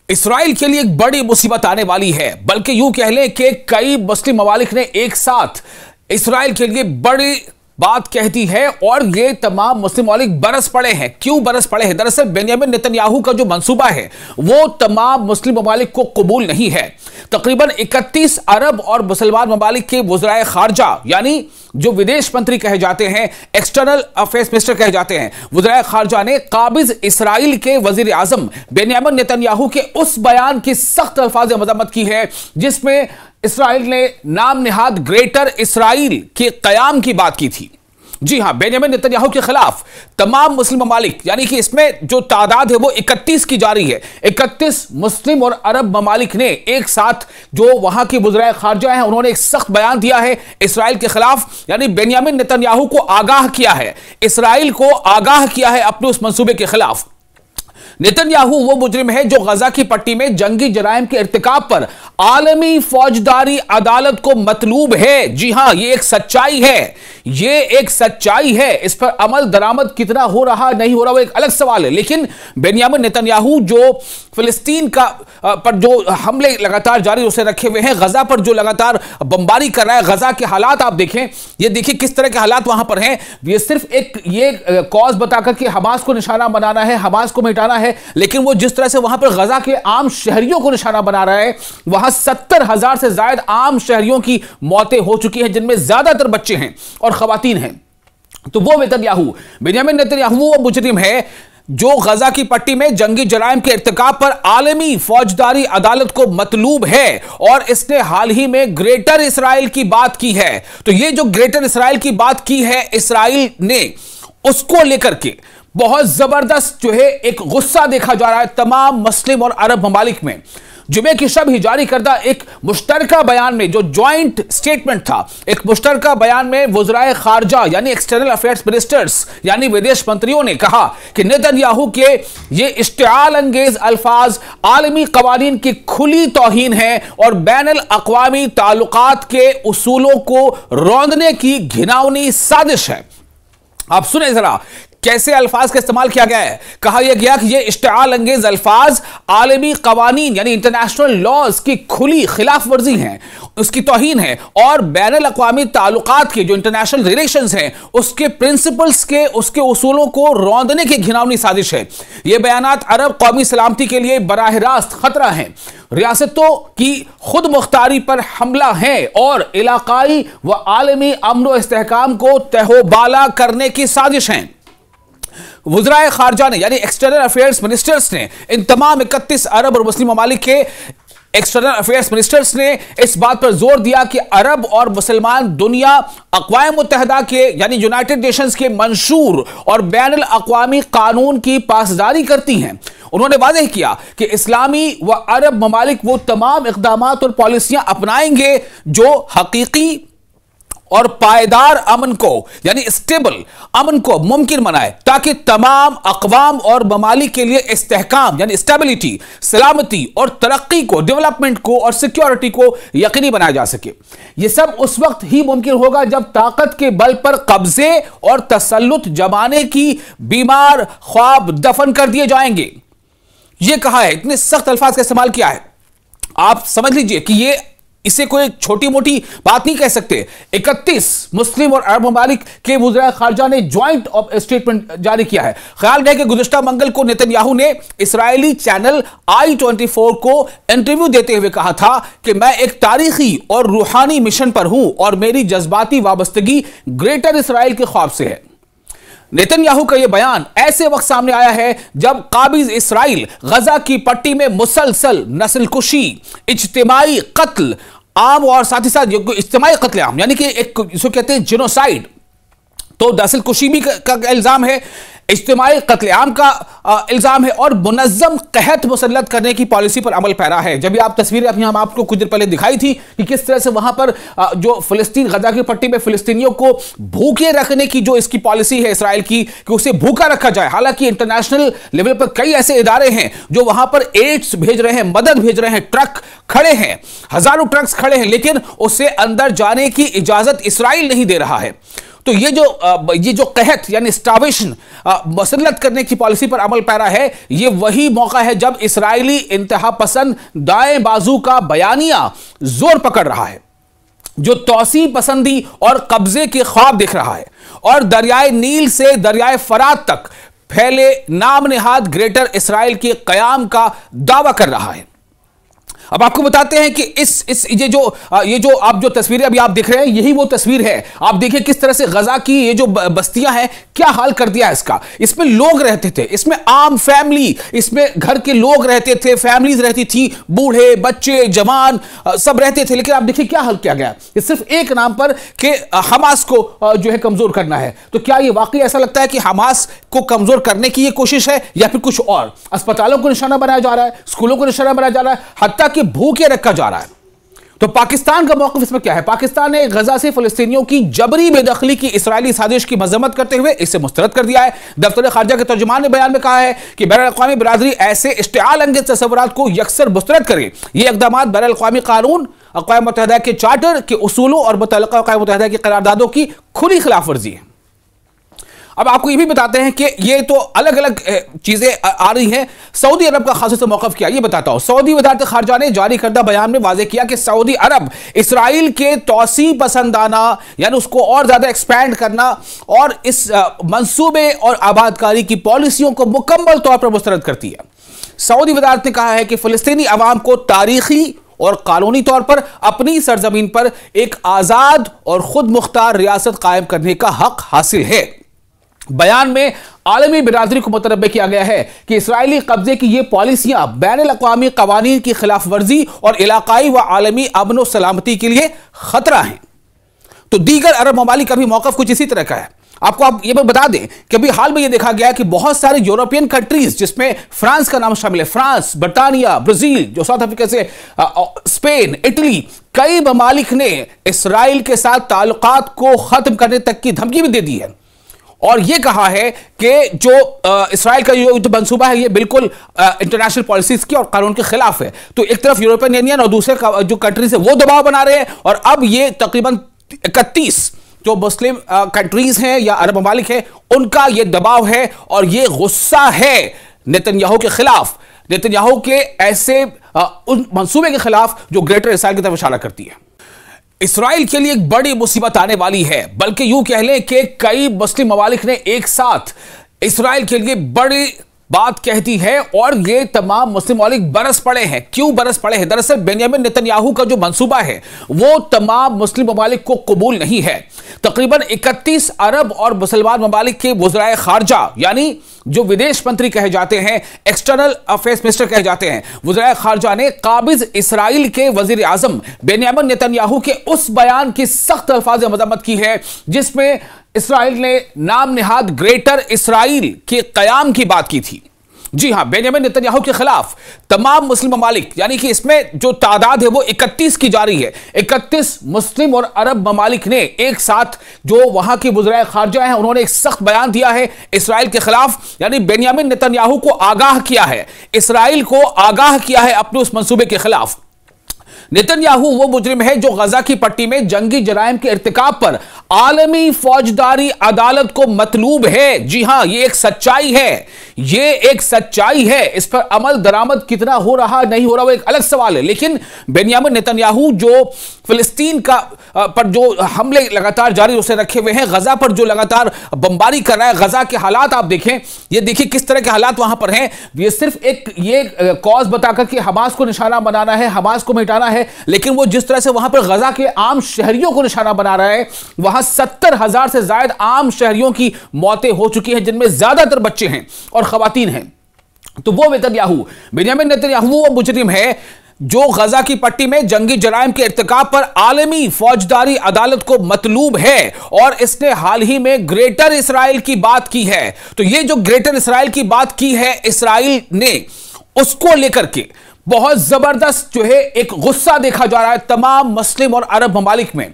Israel के लिए एक बड़ी मुसीबत आने वाली है, बल्कि यूं कह लें कि कई मुस्लिम ममालिक ने एक साथ इसराइल के लिए बड़ी बात कहती है और ये तमाम मुस्लिम ममालिक बरस पड़े हैं। क्यों बरस पड़े हैं? दरअसल बेंयामिन नेतन्याहू का जो मंसूबा है वो तमाम मुस्लिम ममालिक को कबूल नहीं है। तकरीबन 31 अरब और मुसलमान ममालिक के वज़राए खारजा यानी जो विदेश मंत्री कहे जाते हैं, एक्सटर्नल अफेयर्स मिनिस्टर कहे जाते हैं, वज़राए खारजा ने काबिज इसराइल के वज़ीर आज़म बेंयामिन नेतन्याहू के उस बयान की सख्त अल्फाज में मज़म्मत की है जिसमें इसराइल ने नाम निहाद ग्रेटर इसराइल के कयाम की बात की थी। जी हां, बेंयामिन नेतन्याहू के खिलाफ तमाम मुस्लिम ममालिक यानी कि इसमें जो तादाद है वो 31 की जा रही है। 31 मुस्लिम और अरब ममालिक ने एक साथ जो वहां की वज़राए खारजा हैं उन्होंने एक सख्त बयान दिया है इसराइल के खिलाफ, यानी बेंयामिन नेतन्याहू को आगाह किया है, इसराइल को आगाह किया है अपने उस मंसूबे के खिलाफ। नेतन्याहू वो मुजरिम है जो गजा की पट्टी में जंगी जराइम के इर्तिकाब पर आलमी फौजदारी अदालत को मतलूब है। जी हां, ये एक सच्चाई है, ये एक सच्चाई है। इस पर अमल दरामद कितना हो रहा नहीं हो रहा वो एक अलग सवाल है, लेकिन बेंयामिन नेतन्याहू जो फिलिस्तीन का पर जो हमले लगातार जारी उसे रखे हुए हैं, गजा पर जो लगातार बमबारी कर रहा है, गजा के हालात आप देखें, ये देखिए किस तरह के हालात वहां पर हैं। ये सिर्फ एक ये कॉज बताकर कि हमास को निशाना बनाना है, हमास को मिटाना है, लेकिन वो जिस तरह से वहां पर गजा के आम शहरियों को निशाना बना रहा है, वहां 70,000 से ज्यादा आम शहरियों की मौतें हो चुकी हैं जिनमें ज्यादातर बच्चे हैं और खवातीन हैं। तो वो नेतन्याहू, बेंयामिन नेतन्याहू वो मुजरिम है जो गजा की पट्टी में जंगी जराइम के इर्तिकाब पर आलमी फौजदारी अदालत को मतलूब है और इसने हाल ही में ग्रेटर इसराइल की बात की है। तो ये जो ग्रेटर इसराइल की बात की है इसराइल ने, उसको लेकर के बहुत जबरदस्त जो है एक गुस्सा देखा जा रहा है तमाम मुस्लिम और अरब ममालिक में। जुमे की शब ही जारी करदा एक मुश्तरका बयान में, जो ज्वाइंट स्टेटमेंट था, एक मुश्तरका बयान में वज़राए खारजा यानी एक्सटर्नल अफेयर्स मिनिस्टर्स यानी विदेश मंत्रियों ने कहा कि नेतन्याहू के ये इश्तिआल अंगेज अल्फाज आलमी कवानीन की खुली तौहीन है और बैनुल अक़वामी ताल्लुकात के उसूलों को रौंदने की घिनौनी साजिश है। आप सुने जरा कैसे अल्फाज का इस्तेमाल किया गया है। कहा यह गया कि यह इश्तिआल अंगेज अल्फाज आलमी कवानीन यानी इंटरनेशनल लॉज की खुली खिलाफ वर्जी है, उसकी तौहीन है और बैनुल अक़वामी ताल्लुकात के जो इंटरनेशनल रिलेशंस हैं उसके प्रिंसिपल्स के, उसके उसूलों को रौंदने की घिनौनी साजिश है। यह बयानात अरब कौमी सलामती के लिए बराह रास्त खतरा है, रियासतों की खुद मुख्तारी पर हमला है और इलाकाई व आलमी अमन व इस्तेहकाम को तहोबाला करने की साजिश है। वज़राए खारजा ने यानी एक्सटर्नल अफेयर्स मिनिस्टर्स ने, इन तमाम 31 अरब और मुस्लिम ममालिक के एक्सटर्नल अफेयर्स मिनिस्टर्स ने इस बात पर जोर दिया कि अरब और मुसलमान दुनिया अक़वाम मुत्तहिदा के यानी यूनाइटेड नेशंस के मंशूर और बैनुल अक़वामी कानून की पासदारी करती हैं। उन्होंने वाज़ेह किया कि इस्लामी व अरब ममालिक वो तमाम इक़दामात और पॉलिसियां अपनाएंगे जो हकीकी और पायदार अमन को यानी स्टेबल अमन को मुमकिन बनाए, ताकि तमाम अक़वाम और ममालिक के लिए इस्तेहकाम यानी स्टेबिलिटी, सलामती और तरक्की को, डेवलपमेंट को और सिक्योरिटी को यकीनी बनाया जा सके। यह सब उस वक्त ही मुमकिन होगा जब ताकत के बल पर कब्जे और तसल्लुत जमाने की बीमार ख्वाब दफन कर दिए जाएंगे। यह कहा है, इतने सख्त अल्फाज का इस्तेमाल किया है। आप समझ लीजिए कि यह इसे कोई छोटी मोटी बात नहीं कह सकते। 31 मुस्लिम और अरब ममालिक के वज़राए खारजा ने ज्वाइंट स्टेटमेंट जारी किया है। ख्याल रहे कि गुज़िश्ता मंगल को नेतन्याहू ने इसराइली चैनल I-24 को इंटरव्यू देते हुए कहा था कि मैं एक तारीखी और रूहानी मिशन पर हूं और मेरी जज्बाती वाबस्तगी ग्रेटर इसराइल के ख्वाब से है। नेतन्याहू का यह बयान ऐसे वक्त सामने आया है जब काबिज इसराइल गजा की पट्टी में मुसलसल नस्लकुशी, इज्तिमाई कत्ल आम और साथ ही साथ इज्तिमाई कत्ल आम यानी कि एक इसको कहते हैं जिनोसाइड, तो नस्लकुशी भी का इल्जाम है, इज्तिमाई कत्लेआम का इल्जाम है और मुनज़्ज़म कहत मुसल्लत करने की पॉलिसी पर अमल पैरा है। जब आप तस्वीरें अपनी हम आपको कुछ देर पहले दिखाई थी कि किस तरह से वहां पर जो फिलिस्तीन गजा की पट्टी में फिलिस्तीनियों को भूखे रखने की जो इसकी पॉलिसी है इसराइल की कि उसे भूखा रखा जाए। हालांकि इंटरनेशनल लेवल पर कई ऐसे इदारे हैं जो वहां पर एड्स भेज रहे हैं, मदद भेज रहे हैं, ट्रक खड़े हैं, हजारों ट्रक्स खड़े हैं, लेकिन उसे अंदर जाने की इजाजत इसराइल नहीं दे रहा है। तो ये जो कहत यानी स्टार्वेशन मसल्लत करने की पॉलिसी पर अमल पैरा है, ये वही मौका है जब इस्राएली इंतहा पसंद दाएं बाजू का बयानिया जोर पकड़ रहा है, जो तौसी पसंदी और कब्जे के ख्वाब देख रहा है और दरियाए नील से दरियाए फरात तक फैले नाम निहाद ग्रेटर इस्राएल के कयाम का दावा कर रहा है। अब आपको बताते हैं कि ये जो आप जो तस्वीरें अभी आप देख रहे हैं, यही वो तस्वीर है। आप देखिए किस तरह से गजा की ये जो बस्तियां हैं, क्या हाल कर दिया है इसका। इसमें लोग रहते थे, इसमें आम फैमिली, इसमें घर के लोग रहते थे, फैमिलीज रहती थी, बूढ़े बच्चे जवान सब रहते थे। लेकिन आप देखिए क्या हाल किया गया, ये सिर्फ एक नाम पर कि हमास को जो है कमजोर करना है। तो क्या ये वाकई ऐसा लगता है कि हमास को कमजोर करने की ये कोशिश है या फिर कुछ और? अस्पतालों को निशाना बनाया जा रहा है, स्कूलों को निशाना बनाया जा रहा है, हत्ता कि भूखे रखा जा रहा है। तो पाकिस्तान का मौक़िफ़ इसमें क्या है? पाकिस्तान ने गजा से फिलिस्तीनियों की जबरी बेदखली की इस्राएली साजिश की मजम्मत करते हुए इसे मुस्तरद कर दिया है। दफ्तर खारजा के तर्जुमान ने बयान में कहा है कि बैनुल-अक़वामी बिरादरी ऐसे इश्तिआल अंगेज़ तसव्वुरात को यकसर मुस्तरद करे। ये इक़दामात बैनुल-अक़वामी कानून, अक़वाम मुत्तहिदा के चार्टर के उसूलों और मुतल्लिक़ा अक़वाम मुत्तहिदा की करारदादों की खुली खिलाफ वर्जी है। अब आपको ये भी बताते हैं कि ये तो अलग अलग चीजें आ रही हैं। सऊदी अरब का खास से मौक़िफ़ क्या, ये बताता हूं। सऊदी वज़ारत ख़ारजा ने जारी करदा बयान में वाज़ेह किया कि सऊदी अरब इसराइल के तौसी पसंदाना यानी उसको और ज्यादा एक्सपैंड करना और इस मंसूबे और आबादकारी की पॉलिसियों को मुकम्मल तौर पर मुस्तरद करती है। सऊदी वज़ारत ने कहा है कि फ़िलिस्तीनी अवाम को तारीखी और कानूनी तौर पर अपनी सरजमीन पर एक आज़ाद और खुद मुख्तार रियासत कायम करने का हक हासिल है। बयान में आलमी बिरादरी को मुतनब्बे किया गया है कि इसराइली कब्जे की ये पॉलिसियां बैनुल-अक़वामी क़वानीन की खिलाफ वर्जी और इलाकाई व आलमी अमन व सलामती के लिए खतरा है। तो दीगर अरब ममालिक का भी मौक़िफ़ कुछ इसी तरह का है। आप ये बता दें कि अभी हाल में ये देखा गया कि बहुत सारे यूरोपियन कंट्रीज, जिसमें फ्रांस का नाम शामिल है, फ्रांस, बर्तानिया, ब्राजील, जो साउथ अफ्रीका से, स्पेन, इटली, कई ममालिक ने इसराइल के साथ ताल्लुकात को खत्म करने तक की धमकी भी दे दी है और यह कहा है कि जो इसराइल का जो मंसूबा है ये बिल्कुल इंटरनेशनल पॉलिसीज की और कानून के खिलाफ है। तो एक तरफ यूरोपियन यूनियन और दूसरे जो कंट्रीज है वो दबाव बना रहे हैं और अब ये तकरीबन 31 जो मुस्लिम कंट्रीज हैं या अरब ममालिक हैं उनका ये दबाव है और ये गुस्सा है नेतन्याहू के खिलाफ, नेतन्याहू के ऐसे उन मंसूबे के खिलाफ जो ग्रेटर इसराइल की तरफ इशारा करती है। इसराइल के लिए एक बड़ी मुसीबत आने वाली है, बल्कि यूं कह लें कि कई मुस्लिम ममालिक ने एक साथ इसराइल के लिए बड़ी बात कहती है और ये तमाम मुस्लिम ममालिक बरस पड़े हैं। क्यों बरस पड़े हैं? दरअसल बेंयामिन नेतन्याहू का जो मंसूबा है वो तमाम मुस्लिम ममालिक को कबूल नहीं है। तकरीबन 31 अरब और मुसलमान ममालिक के वज़राए खारजा यानी जो विदेश मंत्री कहे जाते हैं, एक्सटर्नल अफेयर्स मिनिस्टर कहे जाते हैं, वज़राए खारजा ने काबिज इसराइल के वज़ीर आज़म बेंयामिन नेतन्याहू के उस बयान की सख्त अल्फाज में मज़म्मत की है जिसमें इसराइल ने नाम निहाद ग्रेटर इसराइल के कयाम की बात की थी। जी हां, बेंयामिन नेतन्याहू के खिलाफ तमाम मुस्लिम ममालिक यानी कि इसमें जो तादाद है वो 31 की जा रही है। 31 मुस्लिम और अरब ममालिक ने एक साथ जो वहां के वज़राए खारजा हैं उन्होंने एक सख्त बयान दिया है इसराइल के खिलाफ, यानी बेंयामिन नेतन्याहू को आगाह किया है, इसराइल को आगाह किया है अपने उस मंसूबे के खिलाफ। नेतन्याहू वो मुजरिम है जो गजा की पट्टी में जंगी जराइम के इर्तिकाब पर आलमी फौजदारी अदालत को मतलूब है। जी हां, ये एक सच्चाई है, ये एक सच्चाई है। इस पर अमल दरामद कितना हो रहा नहीं हो रहा वो एक अलग सवाल है, लेकिन बेंयामिन नेतन्याहू जो फिलिस्तीन का पर जो हमले लगातार जारी उसे रखे हुए हैं, गजा पर जो लगातार बमबारी कर रहा है, गजा के हालात आप देखें, ये देखिए किस तरह के हालात वहां पर हैं। ये सिर्फ एक ये कॉज बताकर कि हमास को निशाना बनाना है, हमास को मिटाना है, लेकिन वो जिस तरह से वहां पर गजा के आम शहरियों को निशाना बना रहा है, वहां 70,000 से ज्यादा आम शहरियों की मौतें हो चुकी हैं जिनमें ज्यादातर बच्चे हैं और खवातीन हैं। तो वो नेतन्याहू, बेंयामिन नेतन्याहू वो मुजरिम है जो गजा की पट्टी में जंगी जराइम के इर्तिकाब पर आलमी फौजदारी अदालत को मतलूब है और इसने हाल ही में ग्रेटर इसराइल की बात की है। तो ये जो ग्रेटर इसराइल की बात की है इसराइल ने, उसको लेकर के बहुत जबरदस्त जो है एक गुस्सा देखा जा रहा है तमाम मुस्लिम और अरब ममालिक में।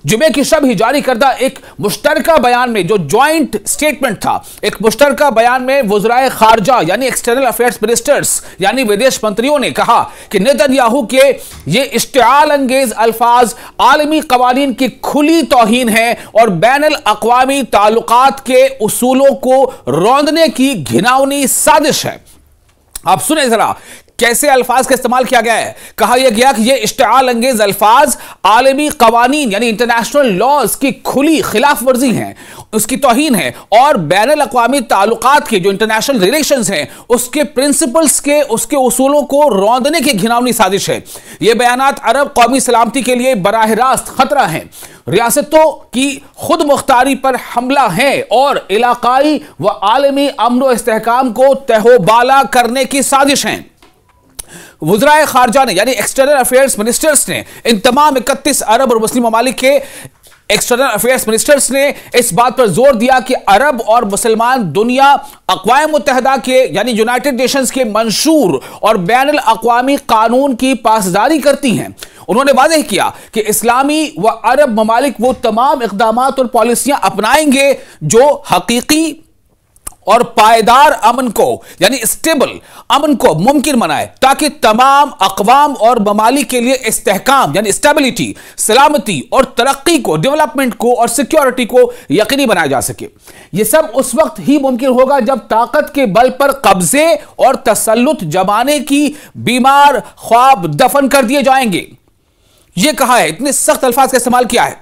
जुमे की शब ही जारी करदा एक मुश्तरका बयान में, जो ज्वाइंट स्टेटमेंट था, एक मुश्तरका बयान में वज़राए खारजा यानी एक्सटर्नल अफेयर्स मिनिस्टर्स यानी विदेश मंत्रियों ने कहा कि नेतन्याहू के ये इश्तिआल अंगेज अल्फाज आलमी कवानीन की खुली तौहीन है और बैनुल अक़वामी ताल्लुकात के उसूलों को रौंदने की घिनौनी साजिश है। आप सुने जरा कैसे अल्फाज का इस्तेमाल किया गया है। कहा यह गया कि यह इश्तिआल अंगेज अल्फाज आलमी कवानीन यानी इंटरनेशनल लॉज की खुली खिलाफ वर्जी है, उसकी तौहीन है और बैनुल अक़वामी ताल्लुकात के जो इंटरनेशनल रिलेशंस हैं उसके प्रिंसिपल्स के, उसके उसूलों को रौंदने की घिनौनी साजिश है। यह बयानात अरब कौमी सलामती के लिए बराह रास्त खतरा है, रियासतों की खुद मुख्तारी पर हमला है और इलाकाई व आलमी अमन व इस्तेहकाम को तहोबाला करने की साजिश है। वज़राए खारजा ने यानी एक्सटर्नल अफेयर्स मिनिस्टर्स ने इन तमाम 31 अरब और मुस्लिम ममालिक के एक्सटर्नल अफेयर्स मिनिस्टर्स ने इस बात पर जोर दिया कि अरब और मुसलमान दुनिया अक़वाम मुत्तहिदा के यानी यूनाइटेड नेशंस के मंशूर और बैनुल अक़वामी कानून की पासदारी करती हैं। उन्होंने वाज़ेह किया कि इस्लामी व अरब ममालिक वो तमाम इक़दामात और पॉलिसियां अपनाएंगे जो हकीकी और पायदार अमन को यानी स्टेबल अमन को मुमकिन बनाए, ताकि तमाम अक़वाम और ममालिक के लिए इस्तेहकाम यानी स्टेबिलिटी, सलामती और तरक्की को, डेवलपमेंट को और सिक्योरिटी को यकीनी बनाया जा सके। यह सब उस वक्त ही मुमकिन होगा जब ताकत के बल पर कब्जे और तसल्लुत जमाने की बीमार ख्वाब दफन कर दिए जाएंगे। यह कहा है, इतने सख्त अल्फाज का इस्तेमाल किया है।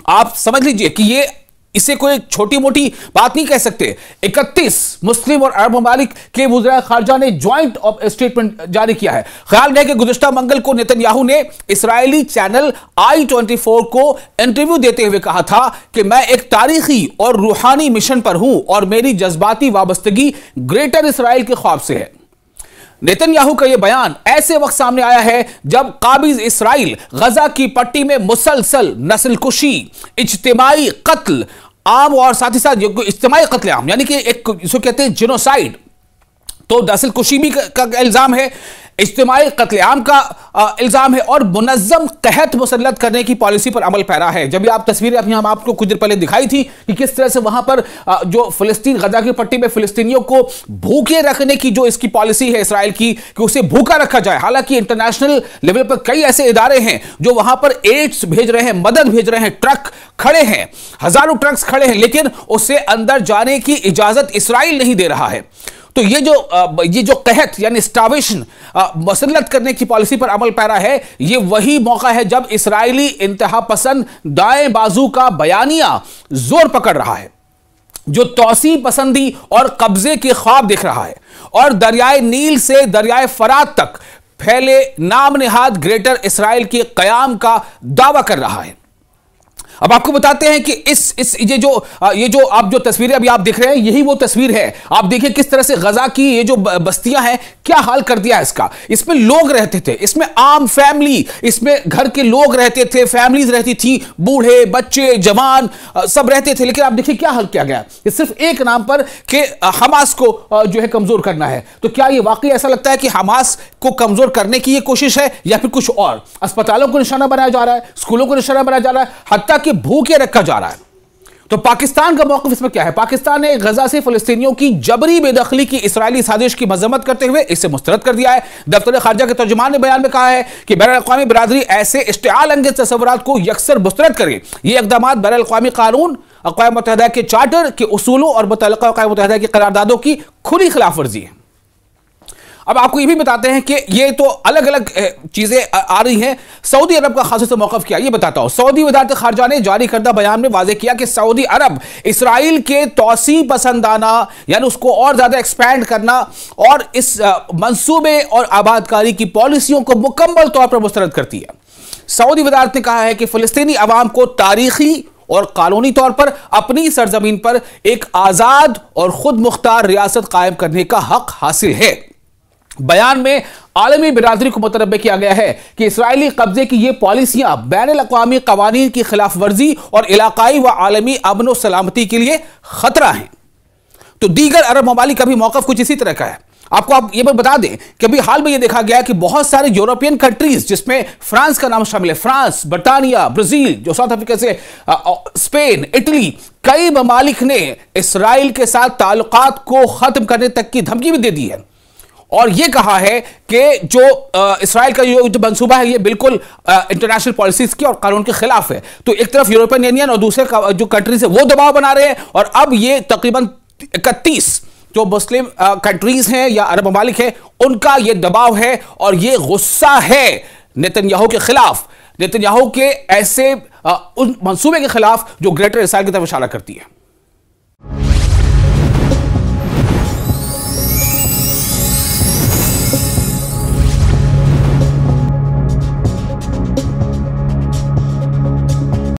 आप समझ लीजिए कि ये इसे कोई छोटी मोटी बात नहीं कह सकते। 31 मुस्लिम और अरब ममालिक के वज़राए खारजा ने ज्वाइंट स्टेटमेंट जारी किया है। ख्याल है कि गुज़िश्ता मंगल को नेतन्याहू ने इस्राएली चैनल I-24 को इंटरव्यू देते हुए कहा था कि मैं एक तारीखी और रूहानी मिशन पर हूं और मेरी जज्बाती वाबस्तगी ग्रेटर इस्राएल के ख्वाब से है। नेतन्याहू का यह बयान ऐसे वक्त सामने आया है जब काबिज इस्राइल गजा की पट्टी में मुसलसल नस्लकुशी, इज्तिमाई कत्ल आम और साथ ही साथ इज्तिमाई कत्लेआम यानी कि एक इसको कहते हैं जिनोसाइड, तो नस्लकुशी भी का इल्जाम है, इज्तिमाई कत्लेआम का इल्जाम है और मुनज़्ज़म कहत मुसल्लत करने की पॉलिसी पर अमल पैरा है। जब आप तस्वीरें अभी हम आपको कुछ देर पहले दिखाई थी कि किस तरह से वहां पर जो फिलिस्तीन गजा की पट्टी में फिलिस्तीनियों को भूखे रखने की जो इसकी पॉलिसी है इसराइल की कि उसे भूखा रखा जाए। हालांकि इंटरनेशनल लेवल पर कई ऐसे इदारे हैं जो वहां पर एड्स भेज रहे हैं, मदद भेज रहे हैं, ट्रक खड़े हैं, हजारों ट्रक्स खड़े हैं, लेकिन उसे अंदर जाने की इजाजत इसराइल नहीं दे रहा है। तो ये जो कहत यानी स्टार्वेशन मुसल्लत करने की पॉलिसी पर अमल पैरा है, ये वही मौका है जब इस्राएली इंतहा पसंद दाएं बाजू का बयानिया जोर पकड़ रहा है, जो तौसी पसंदी और कब्जे के ख्वाब देख रहा है और दरियाए नील से दरियाए फरात तक फैले नाम निहाद ग्रेटर इस्राएल के कयाम का दावा कर रहा है। अब आपको बताते हैं कि ये जो आप जो तस्वीरें अभी आप देख रहे हैं, यही वो तस्वीर है। आप देखिए किस तरह से गजा की ये जो बस्तियां हैं, क्या हाल कर दिया है इसका। इसमें लोग रहते थे, इसमें आम फैमिली, इसमें घर के लोग रहते थे, फैमिलीज रहती थी, बूढ़े बच्चे जवान सब रहते थे। लेकिन आप देखिए क्या हाल किया गया। ये सिर्फ एक नाम पर कि हमास को जो है कमजोर करना है। तो क्या ये वाकई ऐसा लगता है कि हमास को कमजोर करने की ये कोशिश है या फिर कुछ और? अस्पतालों को निशाना बनाया जा रहा है, स्कूलों को निशाना बनाया जा रहा है, हत्या कि भूखे रखा जा रहा है। तो पाकिस्तान का मौक़िफ़ इसमें क्या है? पाकिस्तान ने गजा से फ़लस्तीनियों की जबरी बेदखली की इसराइली साजिश की मज़म्मत करते हुए इसे मुस्तरद कर दिया है। दफ्तर खारजा के तर्जुमान ने बयान में कहा है कि बैनुल-अक़वामी बिरादरी ऐसे इश्तिआल अंगेज़ तसव्वुरात को यकसर मुस्तरद करे। ये इक़दामात बैनुल-अक़वामी कानून, अक़वाम मुत्तहिदा के चार्टर के उसूलों और मुतल्लिक़ा अक़वाम मुत्तहिदा की करारदादों की खुली खिलाफ वर्जी है। अब आपको ये भी बताते हैं कि ये तो अलग अलग चीजें आ रही हैं। सऊदी अरब का खास तौर से मौक़िफ़ क्या, ये बताता हूं। सऊदी वज़ारत ख़ारजा ने जारी करदा बयान में वाज़ेह किया कि सऊदी अरब इसराइल के तौसी पसंदाना यानी उसको और ज्यादा एक्सपैंड करना और इस मंसूबे और आबादकारी की पॉलिसियों को मुकम्मल तौर पर मुस्तरद करती है। सऊदी वज़ारत ने कहा है कि फ़लस्तीनी अवाम को तारीखी और कानूनी तौर पर अपनी सरजमीन पर एक आज़ाद और खुद मुख्तार रियासत कायम करने का हक हासिल है। बयान में आलमी बिरादरी को मुतनब्बे किया गया है कि इसराइली कब्जे की ये पॉलिसियां बैनुल-अक़वामी कवानीन की खिलाफ वर्जी और इलाकाई व आलमी अमन व सलामती के लिए खतरा हैं। तो दीगर अरब ममालिक का भी मौक़िफ़ कुछ इसी तरह का है। आपको आप ये बता दें कि अभी हाल में ये देखा गया कि बहुत सारे यूरोपियन कंट्रीज, जिसमें फ्रांस का नाम शामिल है, फ्रांस, ब्रिटानिया, ब्राजील, जो साउथ अफ्रीका से, स्पेन, इटली, कई ममालिक ने इसराइल के साथ ताल्लुकात को खत्म करने तक की धमकी भी दे दी है और यह कहा है कि जो इसराइल का जो मंसूबा है, यह बिल्कुल इंटरनेशनल पॉलिसीज की और कानून के खिलाफ है। तो एक तरफ यूरोपियन यूनियन और दूसरे जो कंट्रीज है वो दबाव बना रहे हैं और अब ये तकरीबन 31 जो मुस्लिम कंट्रीज हैं या अरब ममालिक हैं, उनका यह दबाव है और यह गुस्सा है नेतन्याहू के खिलाफ, नेतन्याहू के ऐसे उन मंसूबे के खिलाफ जो ग्रेटर इसराइल की तरफ इशारा करती है।